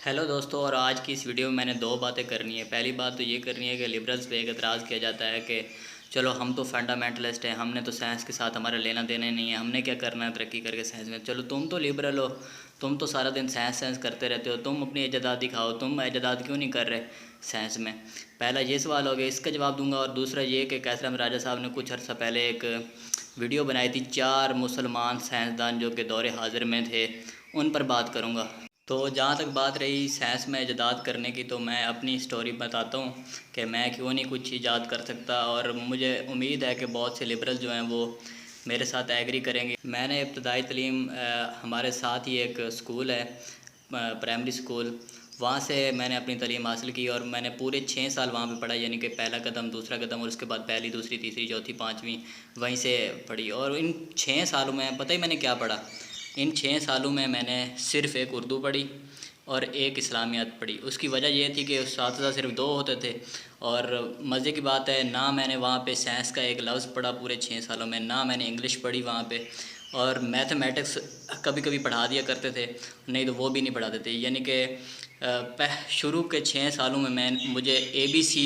Hello दोस्तों, और आज की इस वीडियो में मैंने दो बातें करनी है। पहली बात तो ये करनी है कि लिबरल्स पे एक एतराज़ किया जाता है कि चलो हम तो फंडामेंटलिस्ट हैं, हमने तो साइंस के साथ हमारा लेना देना ही नहीं है, हमने क्या करना है तरक्की करके साइंस में। चलो तुम तो लिबरल हो, तुम तो सारा दिन साइंस साइंस करते रहते हो, तुम अपनी इजादात दिखाओ, तुम इजादात क्यों नहीं कर रहे साइंस में। पहला ये सवाल हो गया, इसका जवाब दूंगा। और दूसरा ये कि कैसर अहमद राजा साहब ने कुछ अर्सा पहले एक वीडियो बनाई थी, 4 मुसलमान साइंसदान जो कि दौरे हाजिर में थे, उन पर बात करूँगा। तो जहाँ तक बात रही साइंस में इजाद करने की, तो मैं अपनी स्टोरी बताता हूँ कि मैं क्यों नहीं कुछ ईजाद कर सकता। और मुझे उम्मीद है कि बहुत से लिबरल जो हैं वो मेरे साथ एग्री करेंगे। मैंने इब्तदाई तलीम हमारे साथ ही एक स्कूल है, प्राइमरी स्कूल, वहाँ से मैंने अपनी तालीम हासिल की और मैंने पूरे 6 साल वहाँ पे पढ़ा। यानी कि पहला कदम, दूसरा कदम और उसके बाद पहली, दूसरी, तीसरी, चौथी, पाँचवीं वहीं से पढ़ी। और इन 6 सालों में पता ही मैंने क्या पढ़ा। इन 6 सालों में मैंने सिर्फ़ एक उर्दू पढ़ी और एक इस्लामियात पढ़ी। उसकी वजह यह थी कि उस्ताद सिर्फ 2 होते थे। और मज़े की बात है, ना मैंने वहाँ पे साइंस का एक लफ्ज़ पढ़ा पूरे 6 सालों में, ना मैंने इंग्लिश पढ़ी वहाँ पे। और मैथमेटिक्स कभी कभी पढ़ा दिया करते थे, नहीं तो वो भी नहीं पढ़ाते थे। यानी कि शुरू के 6 सालों में मुझे ABC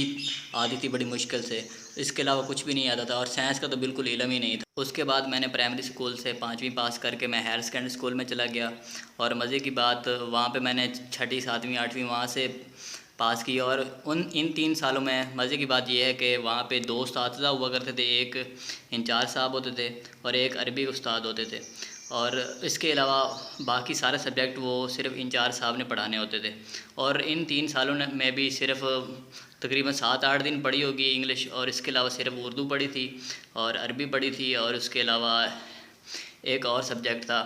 आती थी बड़ी मुश्किल से, इसके अलावा कुछ भी नहीं आता था। और साइंस का तो बिल्कुल इल्म ही नहीं था। उसके बाद मैंने प्राइमरी स्कूल से 5वीं पास करके मैं हायर सेकेंडरी स्कूल में चला गया। और मज़े की बात, वहाँ पे मैंने 6ठी, 7वीं, 8वीं वहाँ से पास की। और इन 3 सालों में मज़े की बात यह है कि वहाँ पे 2 उस्ताद हुआ करते थे, एक इंचार्ज साहब होते थे और एक अरबी उस्ताद होते थे। और इसके अलावा बाकी सारे सब्जेक्ट वो सिर्फ़ इंचार्ज साहब ने पढ़ाने होते थे। और इन 3 सालों में भी सिर्फ़ तकरीबन 7-8 दिन पढ़ी होगी इंग्लिश, और इसके अलावा सिर्फ उर्दू पढ़ी थी और अरबी पढ़ी थी, और उसके अलावा एक और सब्जेक्ट था,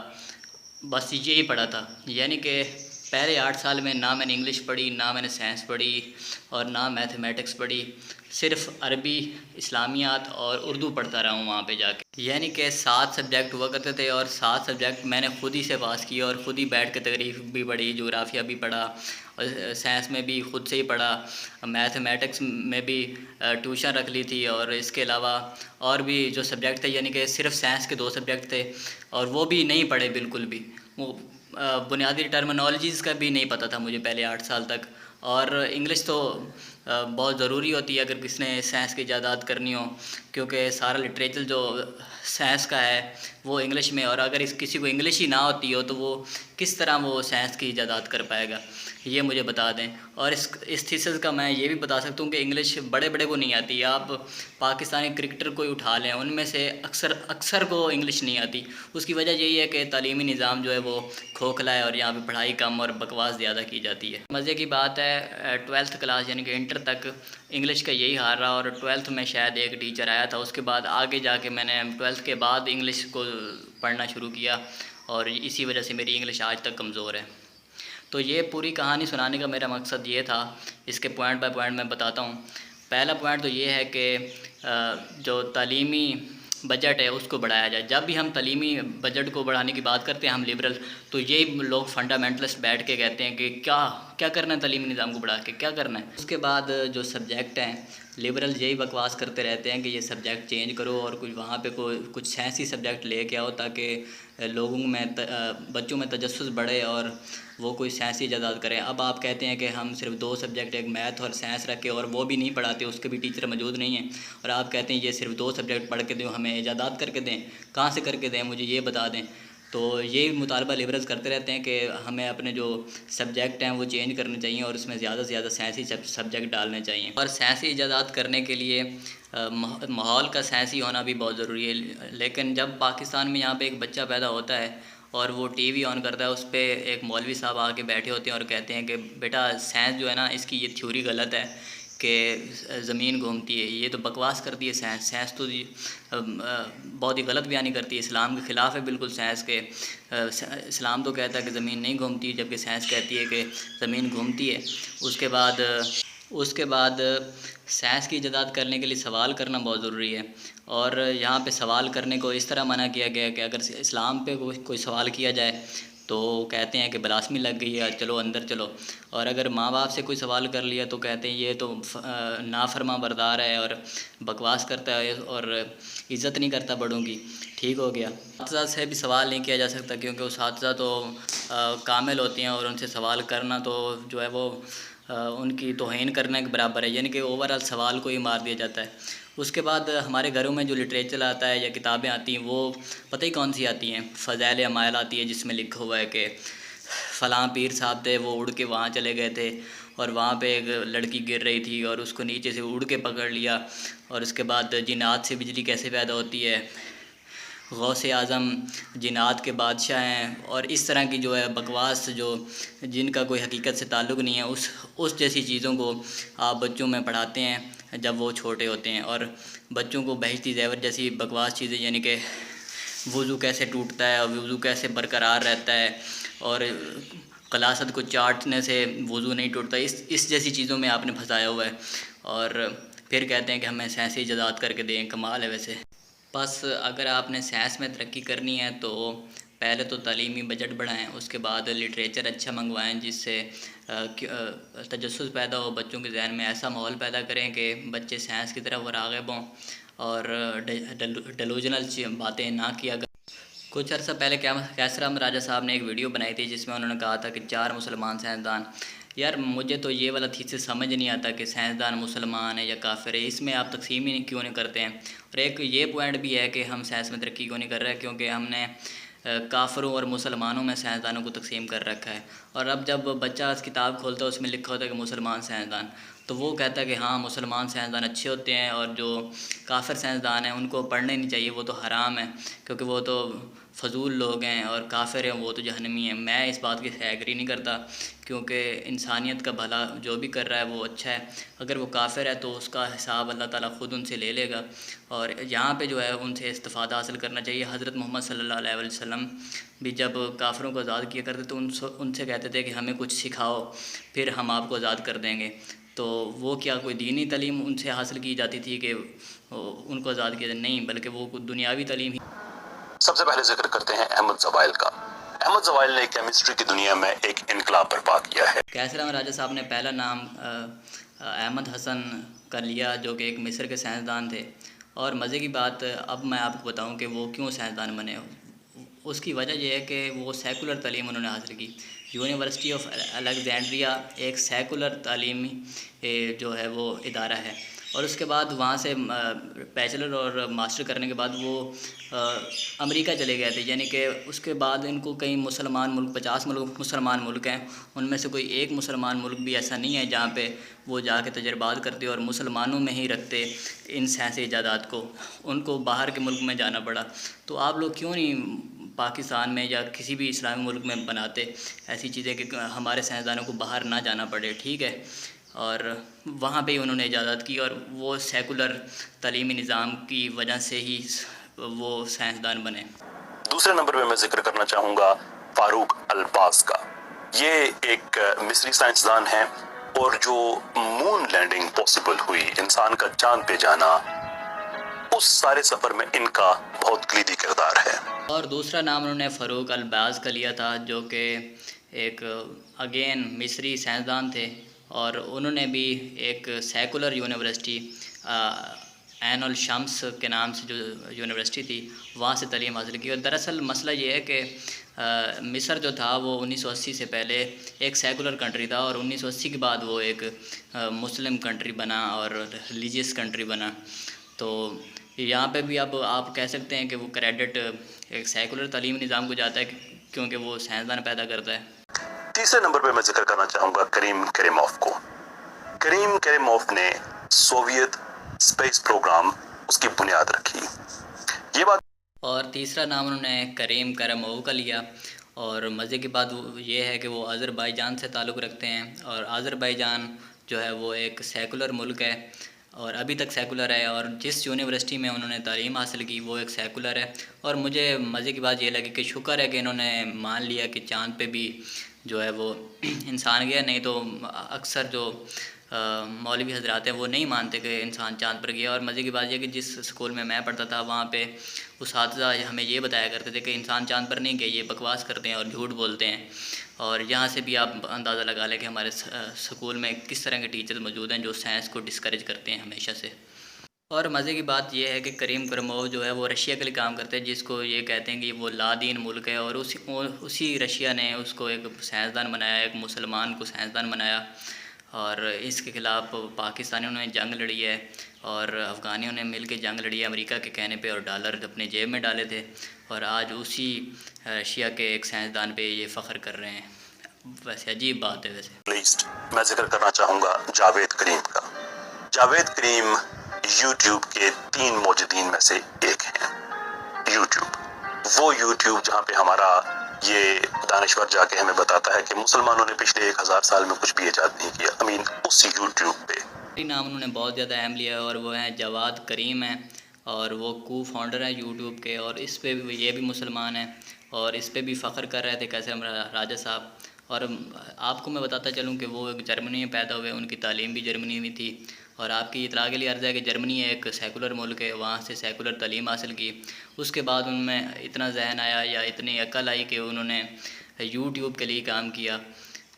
बस यही पढ़ा था। यानी कि पहले 8 साल में ना मैंने इंग्लिश पढ़ी, ना मैंने साइंस पढ़ी और ना मैथमेटिक्स पढ़ी, सिर्फ़ अरबी, इस्लामियात और उर्दू पढ़ता रहा हूँ वहाँ पे जाके। यानी कि 7 सब्जेक्ट हुआ करते थे और 7 सब्जेक्ट मैंने ख़ुद ही से पास किए और ख़ुद ही बैठ के तकरीफ़ भी पढ़ी, जोग्राफ़िया भी पढ़ा और साइंस में भी ख़ुद से ही पढ़ा, मैथमेटिक्स में भी ट्यूशन रख ली थी। और इसके अलावा और भी जो सब्जेक्ट थे, यानी कि सिर्फ साइंस के 2 सब्जेक्ट थे और वो भी नहीं पढ़े बिल्कुल भी। वो बुनियादी टर्मिनोलॉजीज़ का भी नहीं पता था मुझे पहले 8 साल तक। और इंग्लिश तो बहुत ज़रूरी होती है अगर किसने साइंस की इजादात करनी हो, क्योंकि सारा लिटरेचर जो साइंस का है वो इंग्लिश में। और अगर किसी को इंग्लिश ही ना होती हो तो वो किस तरह वो साइंस की इजादात कर पाएगा, ये मुझे बता दें। और इस थीसिस का मैं ये भी बता सकता हूँ कि इंग्लिश बड़े बड़े को नहीं आती। आप पाकिस्तानी क्रिकेटर को उठा लें, उनमें से अक्सर को इंग्लिश नहीं आती। उसकी वजह यही है कि तालीमी निज़ाम जो है वो खोखला है और यहाँ पे पढ़ाई कम और बकवास ज़्यादा की जाती है। मज़े की बात है, 12th क्लास यानी कि इंटर तक इंग्लिश का यही हाल रहा। और 12th में शायद एक टीचर आया था, उसके बाद आगे जाके मैंने 12th के बाद इंग्लिश को पढ़ना शुरू किया और इसी वजह से मेरी इंग्लिश आज तक कमज़ोर है। तो ये पूरी कहानी सुनाने का मेरा मकसद ये था। इसके पॉइंट बाय पॉइंट मैं बताता हूँ। पहला पॉइंट तो ये है कि जो तालीमी बजट है उसको बढ़ाया जाए। जब भी हम तालीमी बजट को बढ़ाने की बात करते हैं हम लिबरल, तो यही लोग फंडामेंटलिस्ट बैठ के कहते हैं कि क्या क्या करना है, तालीमी निज़ाम को बढ़ा के क्या करना है। उसके बाद जो सब्जेक्ट हैं, लिबरल यही बकवास करते रहते हैं कि ये सब्जेक्ट चेंज करो और कुछ वहाँ पे कुछ साइंसी सब्जेक्ट लेके आओ ताकि लोगों में बच्चों में तजस्सुस बढ़े और वो कोई साइंसी इजादात करें। अब आप कहते हैं कि हम सिर्फ 2 सब्जेक्ट, एक मैथ और साइंस रखें, और वो भी नहीं पढ़ाते, उसके भी टीचर मौजूद नहीं हैं। और आप कहते हैं ये सिर्फ 2 सब्जेक्ट पढ़ के दें, हमें इजादात करके दें। कहाँ से करके दें, मुझे ये बता दें। तो ये मुतालबा लिबरल्स करते रहते हैं कि हमें अपने जो सब्जेक्ट हैं वो चेंज करने चाहिए और उसमें ज़्यादा से ज़्यादा साइंसी सब्जेक्ट डालने चाहिए। और साइंसी इजादात करने के लिए माहौल का साइंसी होना भी बहुत ज़रूरी है। लेकिन जब पाकिस्तान में यहाँ पे एक बच्चा पैदा होता है और वो टीवी ऑन करता है, उस पर एक मौलवी साहब आके बैठे होते हैं और कहते हैं कि बेटा साइंस जो है ना, इसकी ये थ्योरी गलत है कि ज़मीन घूमती है, ये तो बकवास करती है साइंस। साइंस तो बहुत ही गलत बयानी करती है, इस्लाम के ख़िलाफ़ है बिल्कुल साइंस के। इस्लाम तो कहता है कि ज़मीन नहीं घूमती, जबकि साइंस कहती है कि ज़मीन घूमती है। उसके बाद साइंस की इजादात करने के लिए सवाल करना बहुत ज़रूरी है। और यहाँ पे सवाल करने को इस तरह मना किया गया कि अगर इस्लाम पे कोई सवाल किया जाए तो कहते हैं कि बलास्मी लग गई है, चलो अंदर चलो। और अगर माँ बाप से कोई सवाल कर लिया तो कहते हैं ये तो नाफरमा बरदार है और बकवास करता है और इज़्ज़त नहीं करता बड़ों की। ठीक हो गया। उस्ताद से भी सवाल नहीं किया जा सकता क्योंकि उस्ताद तो कामिल होती हैं और उनसे सवाल करना तो जो है वो उनकी तौहीन करने के बराबर है, यानी कि ओवरऑल सवाल को ही मार दिया जाता है। उसके बाद हमारे घरों में जो लिटरेचर आता है या किताबें आती हैं वो पता ही कौन सी आती हैं, फ़ज़ाइल अमाल आती है जिसमें लिखा हुआ है कि फ़लाँ पीर साहब थे, वो उड़ के वहाँ चले गए थे और वहाँ पे एक लड़की गिर रही थी और उसको नीचे से उड़ के पकड़ लिया, और उसके बाद जिन्नात से बिजली कैसे पैदा होती है, गौसे आज़म जिन्नात के बादशाह हैं, और इस तरह की जो है बकवास जो जिनका कोई हकीकत से ताल्लुक़ नहीं है, उस जैसी चीज़ों को आप बच्चों में पढ़ाते हैं जब वो छोटे होते हैं। और बच्चों को बहश्ती ज़ेवर जैसी बकवास चीज़ें, यानी कि वज़ू कैसे टूटता है और वज़ू कैसे बरकरार रहता है और कलासत को चाटने से वज़ू नहीं टूटता, इस जैसी चीज़ों में आपने फंसाया हुआ है। और फिर कहते हैं कि हमें साइंस ईजाद करके दें। कमाल है वैसे। बस अगर आपने साइंस में तरक्की करनी है तो पहले तो तालीमी बजट बढ़ाएं, उसके बाद लिटरेचर अच्छा मंगवाएं जिससे तजस्सुस पैदा हो, बच्चों के जहन में ऐसा माहौल पैदा करें कि बच्चे साइंस की तरफ राग़िब हों और डेलूजनल बातें ना किया करें। कुछ अर्सा पहले कैसर अहमद राजा साहब ने एक वीडियो बनाई थी जिसमें उन्होंने कहा था कि 4 मुसलमान साइंसदान। यार मुझे तो ये वाला थीसिस समझ नहीं आता कि साइंसदान मुसलमान है या काफिर है, इसमें आप तकसीम ही क्यों नहीं करते हैं। और एक ये पॉइंट भी है कि हम साइंस में तरक्की क्यों नहीं कर रहे हैं, क्योंकि हमने काफिरों और मुसलमानों में साइंसदानों को तकसीम कर रखा है। और अब जब बच्चा इस किताब खोलता है उसमें लिखा होता है कि मुसलमान साइंसदान, तो वो कहता है कि हाँ मुसलमान साइंसदान अच्छे होते हैं और जो काफिर साइंसदान हैं उनको पढ़ने नहीं चाहिए, वो तो हराम है क्योंकि वो तो फ़जूल लोग हैं, और काफिर हैं वो तो जहन्नमी हैं। मैं इस बात की एग्री नहीं करता क्योंकि इंसानियत का भला जो भी कर रहा है वो अच्छा है। अगर वो काफिर है तो उसका हिसाब अल्लाह ताला ख़ुद उनसे ले लेगा, और यहाँ पे जो है उनसे इस्तिफ़ादा हासिल करना चाहिए। हज़रत मोहम्मद सल्लल्लाहु अलैहि वसल्लम भी जब काफिरों को आज़ाद किया करते तो उनसे कहते थे कि हमें कुछ सिखाओ फिर हम आपको आज़ाद कर देंगे। तो वो क्या कोई दीनी तालीम उनसे हासिल की जाती थी कि उनको आज़ाद किया जाए? नहीं, बल्कि वो दुनियावी तालीम ही। सबसे पहले जिक्र करते हैं अहमद ज़वाइल का। अहमद ज़वाइल ने केमिस्ट्री की दुनिया में एक इनकलाब बर्पा किया है। कैसर अहमद राजा साहब ने पहला नाम अहमद हसन कर लिया जो कि एक मिस्र के साइंसदान थे। और मज़े की बात अब मैं आपको बताऊं कि वो क्यों साइंसदान बने। उसकी वजह यह है कि वो सेकुलर तालीम उन्होंने हासिल की। यूनिवर्सिटी ऑफ अलेक्जेंड्रिया एक सेकुलर तालीमी जो है वो इदारा है, और उसके बाद वहाँ से बैचलर और मास्टर करने के बाद वो अमेरिका चले गए थे। यानी कि उसके बाद इनको कई मुसलमान मुल्क 50 मुसलमान मुल्क हैं, उनमें से कोई एक मुसलमान मुल्क भी ऐसा नहीं है जहाँ पे वो जाके तजर्बात करते और मुसलमानों में ही रखते इन साइंसी इजादात को। उनको बाहर के मुल्क में जाना पड़ा। तो आप लोग क्यों नहीं पाकिस्तान में या किसी भी इस्लामी मुल्क में बनाते ऐसी चीज़ें कि हमारे साइंसदानों को बाहर ना जाना पड़े। ठीक है, और वहाँ पे उन्होंने इजाज़त की और वो सेकुलर तालीमी निज़ाम की वजह से ही वो साइंसदान बने। दूसरे नंबर पे मैं जिक्र करना चाहूँगा फारूक अल-बाज़ का। ये एक मिस्री साइंसदान हैं और जो मून लैंडिंग पॉसिबल हुई, इंसान का चांद पे जाना, उस सारे सफ़र में इनका बहुत कलीदी किरदार है। और दूसरा नाम उन्होंने फ़ारूक अल-बाज़ का लिया था जो कि एक अगेन मिस्री साइंसदान थे, और उन्होंने भी एक सेकुलर यूनिवर्सिटी ऐन अल शम्स के नाम से जो यूनिवर्सिटी थी वहाँ से तालीम हासिल की। और दरअसल मसला ये है कि मिस्र जो था वो 1980 से पहले एक सेकुलर कंट्री था और 1980 के बाद वो एक मुस्लिम कंट्री बना और रिलीजियस कंट्री बना। तो यहाँ पे भी अब आप कह सकते हैं कि वो क्रेडिट एक सेकुलर तालीमी निज़ाम को जाता है क्योंकि वो साइंसदान पैदा करता है। तीसरे नंबर पे मैं जिक्र करना चाहूँगा करीम करीमोव को। करीम करीमोव ने सोवियत स्पेस प्रोग्राम उसकी बुनियाद रखी, ये बात। और तीसरा नाम उन्होंने करीम करीमोव का लिया, और मज़े की बात ये है कि वो अज़रबैजान से ताल्लुक़ रखते हैं, और अज़रबैजान जो है वो एक सेकुलर मुल्क है और अभी तक सेकुलर है, और जिस यूनिवर्सिटी में उन्होंने तालीम हासिल की वो एक सेकुलर है। और मुझे मज़े की बात ये लगी कि शुक्र है कि इन्होंने मान लिया कि चाँद पे भी जो है वो इंसान गया, नहीं तो अक्सर जो मौलवी हजरात हैं वो नहीं मानते कि इंसान चाँद पर गया। और मज़े की बात यह कि जिस स्कूल में मैं पढ़ता था वहाँ पे उस्ताद हमें ये बताया करते थे कि इंसान चाँद पर नहीं गए, ये बकवास करते हैं और झूठ बोलते हैं। और यहाँ से भी आप अंदाज़ा लगा लें कि हमारे स्कूल में किस तरह के टीचर्स मौजूद हैं जो साइंस को डिस्करेज करते हैं हमेशा से। और मज़े की बात यह है कि करीम करमोव जो है वो रशिया के लिए काम करते हैं, जिसको ये कहते हैं कि वो लादीन मुल्क है, और उसी रशिया ने उसको एक साइंसदान बनाया, एक मुसलमान को साइंसदान बनाया। और इसके ख़िलाफ़ पाकिस्तानियों ने जंग लड़ी है और अफ़गानियों ने मिल के जंग लड़ी है अमेरिका के कहने पे, और डॉलर अपने जेब में डाले थे, और आज उसी रशिया के एक साइंसदान पे ये फ़ख्र कर रहे हैं। वैसे अजीब बात है। वैसे लिस्ट मैं जिक्र करना चाहूँगा जावेद करीम का। जावेद करीम यूट्यूब के 3 मौजूदीन में से एक हैं। यूट्यूब जहाँ पे हमारा ये दानिश्वर जाके हमें बताता है कि मुसलमानों ने पिछले 1000 साल में कुछ भी ईजाद नहीं किया। अमीन उस यूट्यूब पे नाम उन्होंने बहुत ज़्यादा अहम लिया है, और वो हैं जवाद करीम हैं, और वो को फाउंडर हैं यूट्यूब के। और इस पे ये भी मुसलमान हैं, और इस पे भी फ़ख्र कर रहे थे कैसे राजा साहब। और आपको मैं बताता चलूँ कि वो जर्मनी में पैदा हुए, उनकी तालीम भी जर्मनी में थी। और आपकी इतला के लिए अर्ज़ है कि जर्मनी एक सेकुलर मुल्क है, वहाँ से सेकुलर तालीम हासिल की। उसके बाद उनमें इतना जहन आया या इतनी अक्ल आई कि उन्होंने यूट्यूब के लिए काम किया।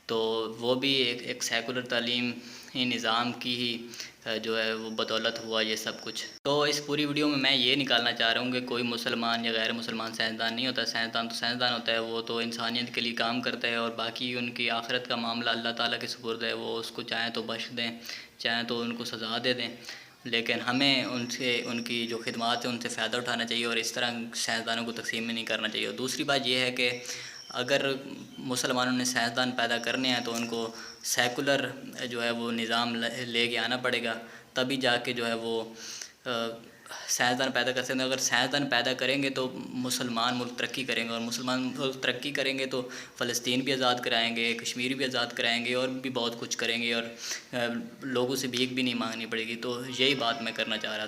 तो वो भी एक सेकुलर तालीम ही निज़ाम की ही जो है वो बदौलत हुआ ये सब कुछ। तो इस पूरी वीडियो में मैं ये निकालना चाह रहा हूँ कि कोई मुसलमान या गैर मुसलमान साइंसदान नहीं होता। साइंसदान तो साइंसदान होता है, वो तो इंसानियत के लिए काम करता है, और बाकी उनकी आखिरत का मामला अल्लाह ताला के सुपुर्द है। वो उसको चाहें तो बख्श दें, चाहें तो उनको सज़ा दे दें, लेकिन हमें उनसे उनकी जो खिदमात है उनसे फ़ायदा उठाना चाहिए, और इस तरह साइंसदानों को तकसीम में नहीं करना चाहिए। और दूसरी बात यह है कि अगर मुसलमानों ने साइंसदान पैदा करने हैं तो उनको सेकुलर जो है वो निज़ाम लेके आना पड़ेगा, तभी जाके जो है वो साइंसदान पैदा कर सकते हैं। अगर साइंसदान पैदा करेंगे तो मुसलमान मुल्क तरक्की करेंगे, और मुसलमान मुल्क तरक्की करेंगे तो फ़लस्तीन भी आज़ाद कराएंगे, कश्मीर भी आज़ाद कराएंगे, और भी बहुत कुछ करेंगे, और लोगों से भीख भी नहीं मांगनी पड़ेगी। तो यही बात मैं करना चाह रहा था।